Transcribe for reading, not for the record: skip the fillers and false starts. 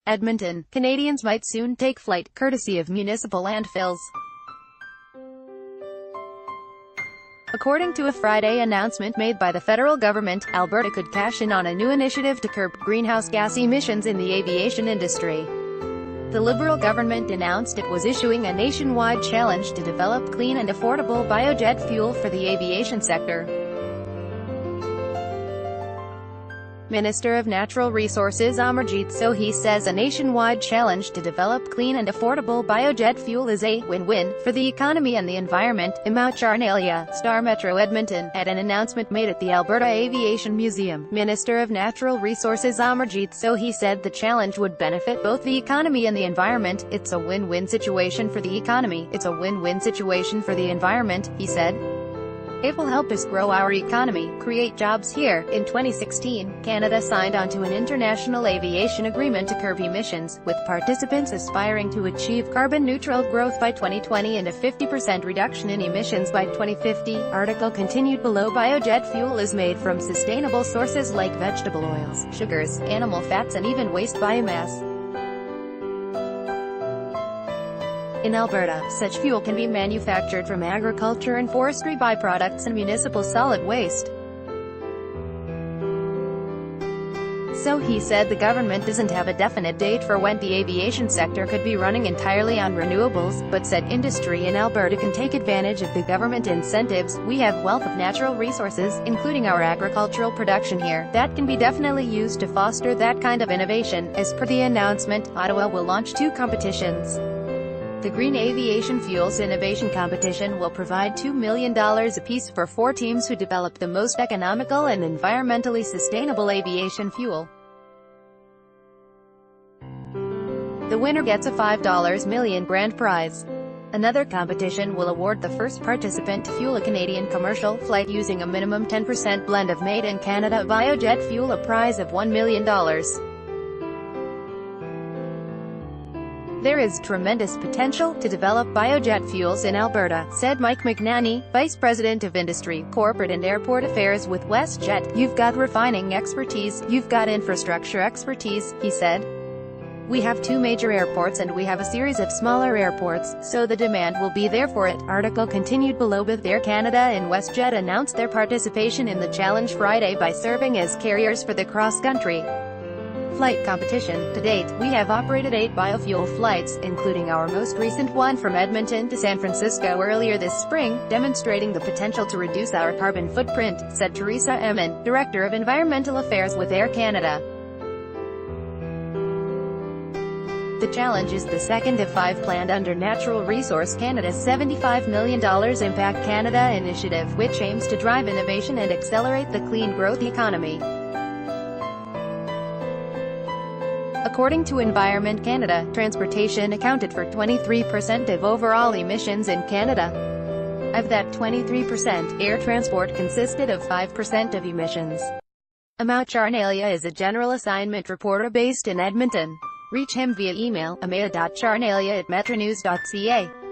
Edmonton, Canadians might soon take flight, courtesy of municipal landfills. According to a Friday announcement made by the federal government, Alberta could cash in on a new initiative to curb greenhouse gas emissions in the aviation industry. The Liberal government announced it was issuing a nationwide challenge to develop clean and affordable biojet fuel for the aviation sector. Minister of Natural Resources Amarjeet Sohi says a nationwide challenge to develop clean and affordable biojet fuel is a win-win for the economy and the environment. Imau Charnalia, Star Metro Edmonton, at an announcement made at the Alberta Aviation Museum, Minister of Natural Resources Amarjeet Sohi said the challenge would benefit both the economy and the environment. It's a win-win situation for the economy, it's a win-win situation for the environment, he said. It will help us grow our economy, create jobs here. In 2016, Canada signed onto an international aviation agreement to curb emissions, with participants aspiring to achieve carbon-neutral growth by 2020 and a 50% reduction in emissions by 2050. Article continued below. Biojet fuel is made from sustainable sources like vegetable oils, sugars, animal fats and even waste biomass. In Alberta, such fuel can be manufactured from agriculture and forestry byproducts and municipal solid waste. So he said the government doesn't have a definite date for when the aviation sector could be running entirely on renewables, but said industry in Alberta can take advantage of the government incentives. We have wealth of natural resources, including our agricultural production here, that can be definitely used to foster that kind of innovation. As per the announcement, Ottawa will launch 2 competitions. The Green Aviation Fuels Innovation Competition will provide $2 million apiece for 4 teams who develop the most economical and environmentally sustainable aviation fuel. The winner gets a $5 million grand prize. Another competition will award the first participant to fuel a Canadian commercial flight using a minimum 10% blend of made-in-Canada biojet fuel a prize of $1 million. There is tremendous potential to develop biojet fuels in Alberta, said Mike McNanny, Vice President of Industry, Corporate and Airport Affairs with WestJet. You've got refining expertise, you've got infrastructure expertise, he said. We have 2 major airports and we have a series of smaller airports, so the demand will be there for it. Article continued below. Both Air Canada and WestJet announced their participation in the challenge Friday by serving as carriers for the cross-country flight competition. To date, we have operated 8 biofuel flights, including our most recent one from Edmonton to San Francisco earlier this spring, demonstrating the potential to reduce our carbon footprint, said Teresa Emin, Director of Environmental Affairs with Air Canada. The challenge is the second of 5 planned under Natural Resource Canada's $75 million Impact Canada initiative, which aims to drive innovation and accelerate the clean growth economy. According to Environment Canada, transportation accounted for 23% of overall emissions in Canada. Of that 23%, air transport consisted of 5% of emissions. Imau Charnalia is a general assignment reporter based in Edmonton. Reach him via email, amaya.charnalia@metronews.ca.